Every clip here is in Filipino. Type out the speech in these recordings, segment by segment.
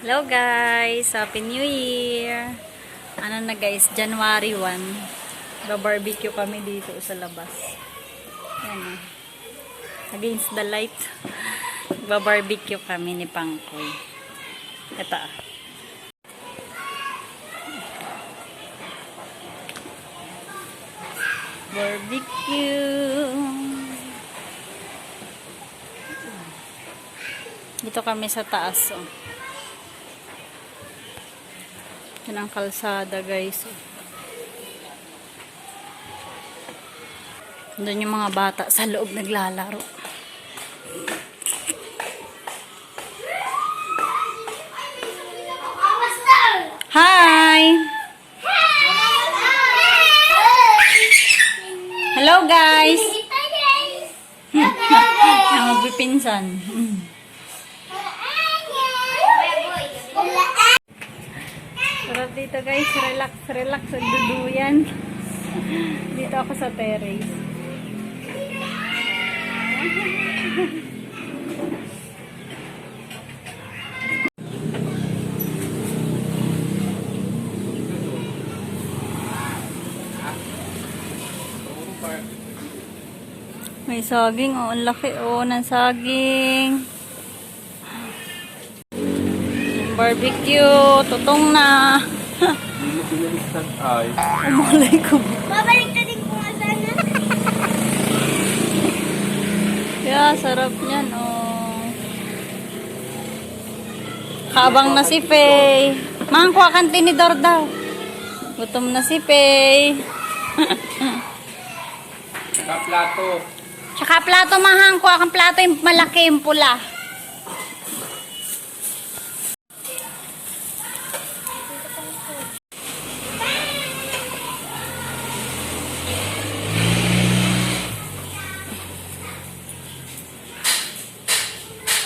Hello guys! Happy New Year! Ano na guys, January 1. Barbecue kami dito sa labas. Yan, against the light. Barbecue kami ni Pangkoy. Ito barbecue. Dito kami sa taas. Yan ang kalsada guys. Doon yung mga bata sa loob naglalaro. Hi! Hello guys! Ang magpipinsan. Sarap dito guys, relax ang duduyan. Dito ako sa terrace. May saging, oh, ang laki oh ng saging. Barbecue, tutong na. Umalay ko. Babalik ka din ko nga sana. Yeah, sarap niyan, oh. Habang na si Faye. Mangkuha kang tinidor daw. Gutom na si Faye. Tsaka plato. Tsaka plato, mahangkuha kang plato yung malaki, yung pula.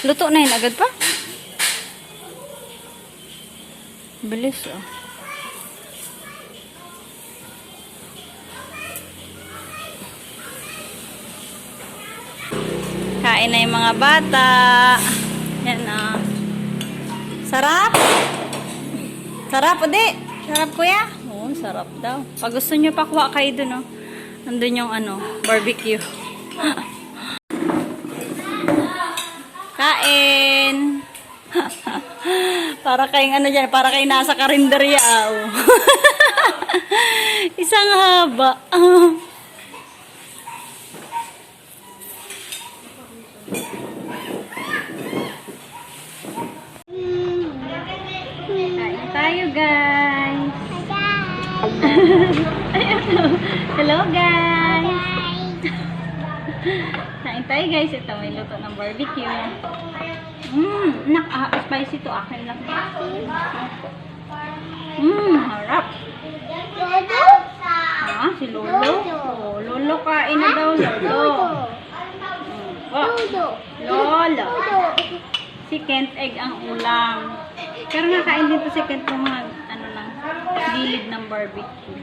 Luto na yun agad pa? Bilis oh. Kain na yung mga bata. Yan oh. Sarap? Sarap udi? Sarap kuya? Oo, sarap daw. Pag gusto nyo pakuha kayo dun oh. Nandun yung ano, barbecue. Kain. Para kayong ano dyan, para kayong nasa karinderya. Oh. Isang haba. Kain tayo guys. Hello guys. Kain tayo guys. Ito may luto ng barbecue. Spicy to. Akin lang. Harap. Lolo? Si Lolo? Oh, Lolo kain na daw, Lolo. Lolo. Si Kent egg ang ulam. Pero nakain din to si Kent ng mga ano lang, gilid ng barbecue.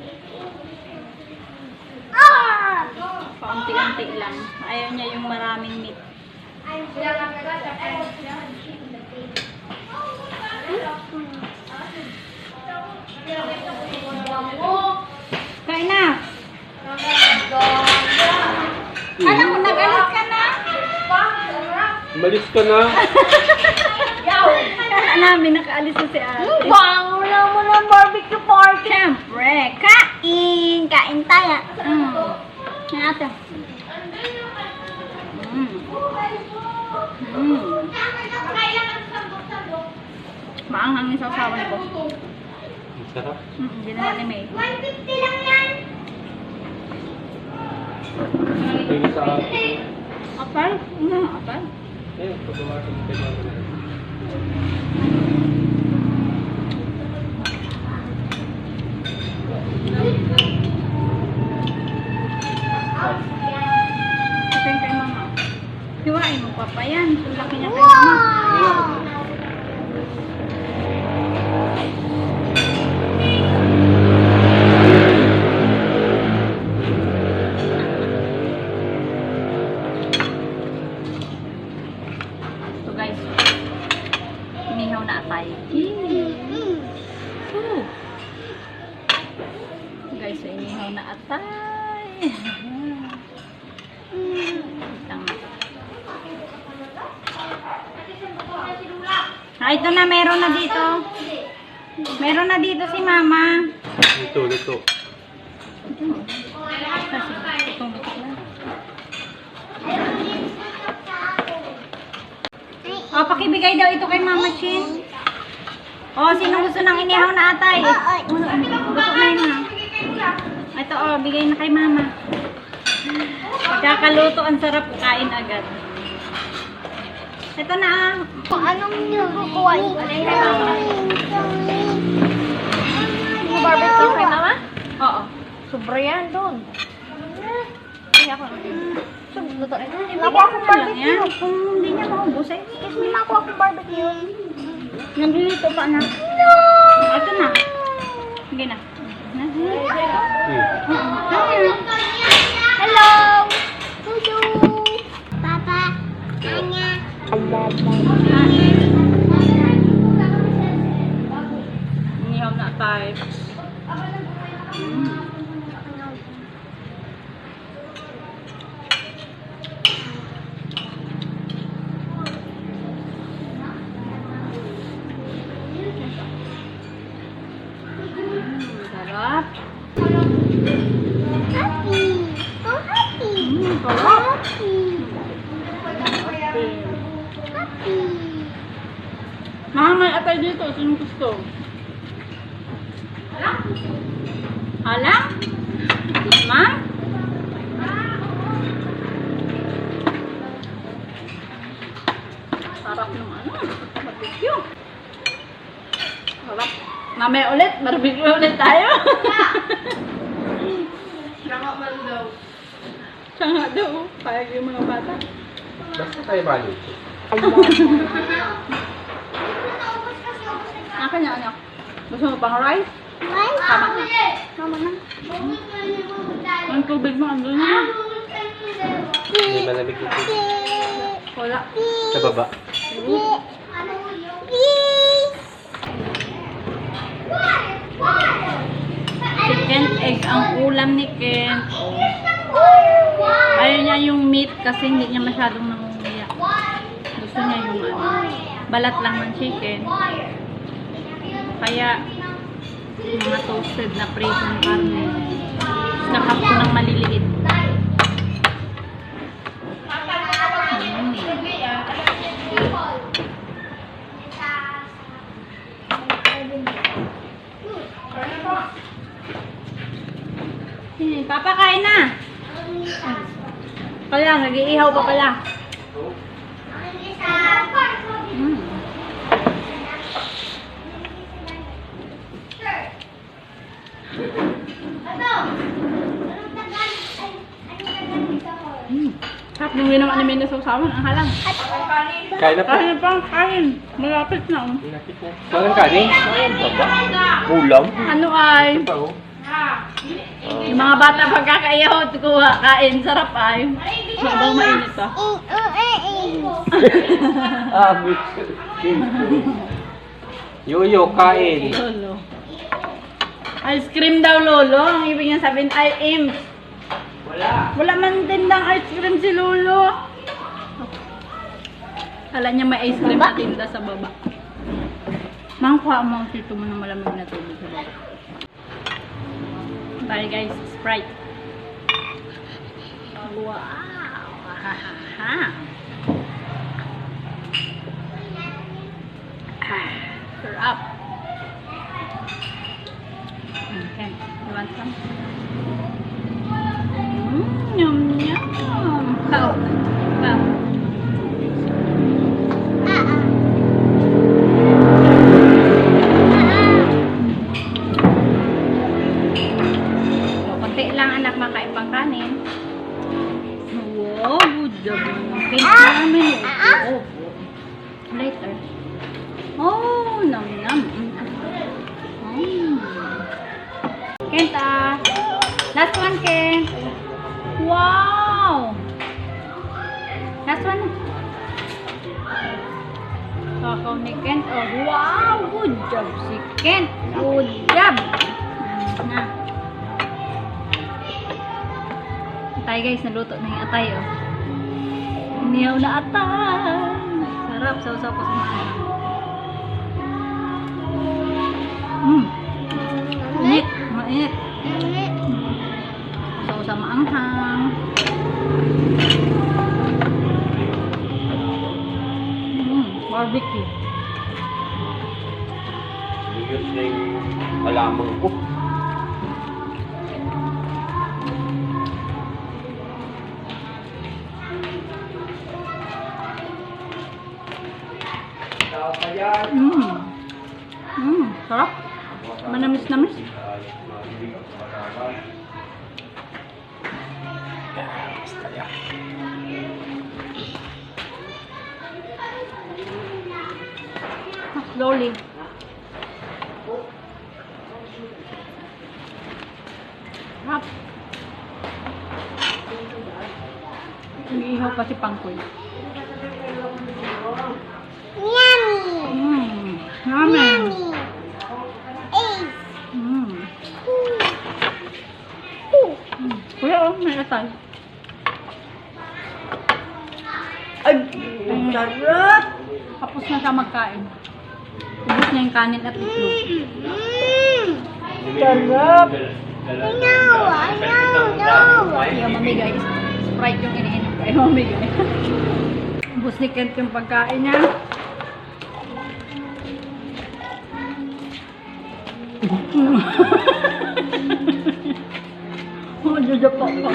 Paunti-unti lang. Ayaw niya yung maraming meat. Kain na. Alam mo, nag-alis ka na? Umalis ka na. Kala namin nakaalis na si ate. Wow, wala mo ng barbecue party. Siyempre, kain! Kain tayo. Yan ate. Maanghang yung sasawa ni Boss. Ang sarap. Hindi na natin may. 150 lang yan. Tingin sa akin. Apal? Apal? Eh, pagkawasan ka na. Ito yung kay mama. Hiwain mo pa pa yan. Ang laki niya kay mama. Tay. Tama. Ito na, meron na dito. Meron na dito si Mama. Ito. Oh, pakibigay daw ito kay Mama Chin. Oh, sino gusto ng inihaw na atay? Gusto na yun ha. Ito oh, bigay na kay Mama. Pagkakaluto, ang sarap, kain agad. Ito na ah. Anong kukuha? Yung barbecue kay mama? Oo. Sobra yan doon. Hindi ako. Luto rin. Hindi Bigyan ako mo na lang barbecue. yan. Kung hindi niya maubos eh. Hindi ako barbecue. Nagluluto pa na. No! Ito na. Sige na. Hello! Hello! Papa! Anya! Inihaw na tayo. Sarap. Happy! Oh, happy! Sarap. Happy! Happy! Mga may atay dito. Sino gusto? Alam? Lima? Sarap ng ano. Barbecue. Sarap. Mamaya ulit. Barbecue ulit tayo. Tsanga daw. Payag yung mga bata. Basta tayo balik. Akin na anak. Gusto mo pang rice? Tama na. Tama na. Ang tubig mo, andun na. Hindi malamig dito. Wala. Sa baba. Chicken Egg ang ulam ni Ken. Ayaw niya yung meat kasi hindi niya masyadong nangunguya. Gusto niya yung balat lang ng chicken. Kaya mga toasted na prison karne. Nakap ko ng maliliit. Papa, kain na. Kaya, nag-iihaw pa pala. Mm. Sarap nung ginawa ni Mena sa usawan. Ang halang. Kain na po. Kain na pa, kain. Malapit na. Malapit na. Walang kanin? Baba. Ulam? Ano ay? Ito pa oh. Yung mga bata pagkakaiyaw, kuha, kain. Sarap ay. Habang mainit pa. Yoyo, kain. Lolo. Ice cream daw, Lolo. Ang ibig niya sabihin ay imps. Wala man tindang ice cream si Lolo. Kala niya may ice cream na tinda sa baba. Mangkuha mo ang sito mo ng malamig na tubig sa baba. Bye guys, Sprite. Wow! Sarap. Okay, you want some? Yum yum. Pow. Pow. Konti lang anak makain pang kanin. Wow, good job. Cake namin. Oh, later. Oh, nam nam. Kenta. Last one, Ken. Wow. Last one. Kakaw ni Ken. Oh, wow. Good job si Ken. Good job. Na. atay guys, naluto na yung atay oh. Inihaw na atay. Sarap, sausaw ko sa mga. Init, mainit. Sausaw maanghang. Barbecue. Bigyan na yung alamang ko. Sarap. Manamis-namis. Slowly. Sarap. Umiihaw pa si Pangkoy. Yummy! Kuya, oh, may asal. Ay, sarap! Tapos na siya magkain. Ubus niya yung kanin at itlog. Sarap! Ayaw mamigay. Sprite yung iniinom ko. Ayaw mamigay. Ubus ni Kent yung pagkain niya. Oh, jajapa pa.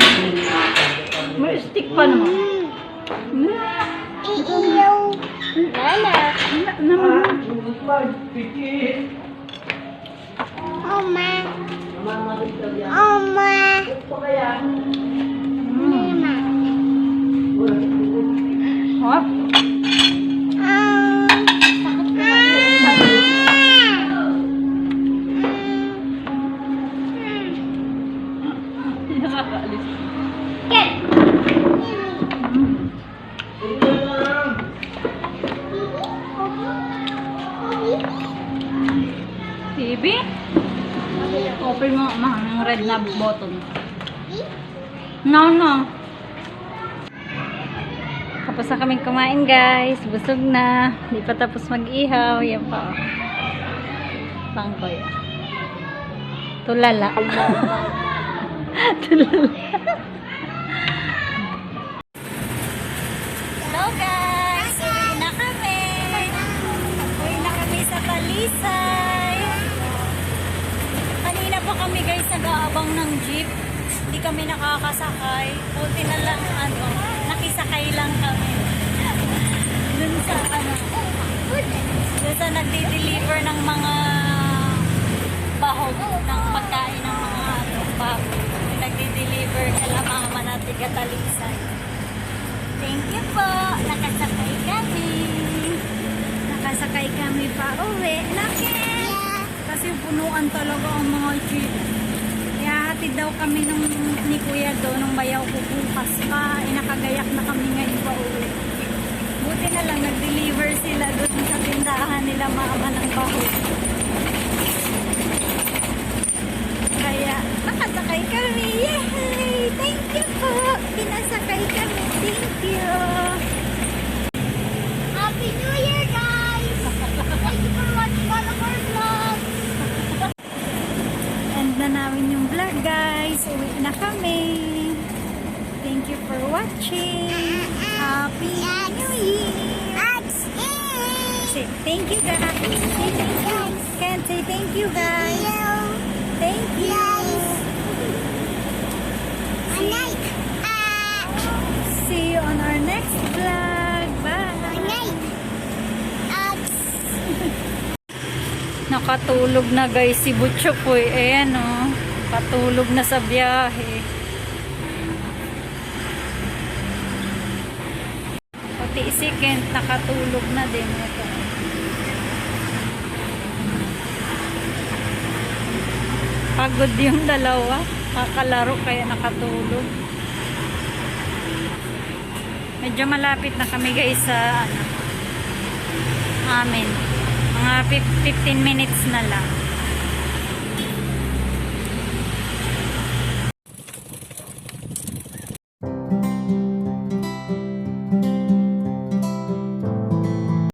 May stick pa naman. Wala naman. Hop. Nakakaalis. TV? Open mo yung red na button. No. Tapos na kaming kumain guys. Busog na. Hindi pa tapos mag-ihaw. Yan pa. Pangkoy. Tulala. Tulala. Hello guys. Uwi na kami. Uwi na kami sa Talisay. Kanina pa kami guys nag-aabang ng jeep. Hindi kami nakakasakay. Buti na lang nakisakay lang kami. Dun sa nagde-deliver ng mga bahog ng pagkain ng mga bahog. Nagde-deliver kala mama na tiga Talisay. Thank you po. Nakasakay kami. Nakasakay kami pa uwi. Laki! Kasi punuan talaga ang mga jeep. Hatid daw kami ni Kuya do nung bayaw ko bukas pa. Nakagayak na kami ngayon pa uwi. Buti na lang nag-deliver sila doon sa tindahan nila mama ng bahog. Kaya nakasakay kami. Yay! Thank you po. Pinasakay kami. Thank you. Happy New Year guys! Thank you for watching all of our vlogs. End na namin yung vlog guys. Uwi na kami. Thank you for watching. Happy New Year. Say thank you guys. Say thank you. Can't say thank you guys. Thank you. See you on our next vlog. Bye. Nakatulog na guys si Butchoy. Ayan o. Katulog na sa biyahe. Pati si Kent nakatulog na din. Ito. Pagod yung dalawa. Kakalaro kaya nakatulog. Medyo malapit na kami guys sa amin. Mga 15 minutes na lang.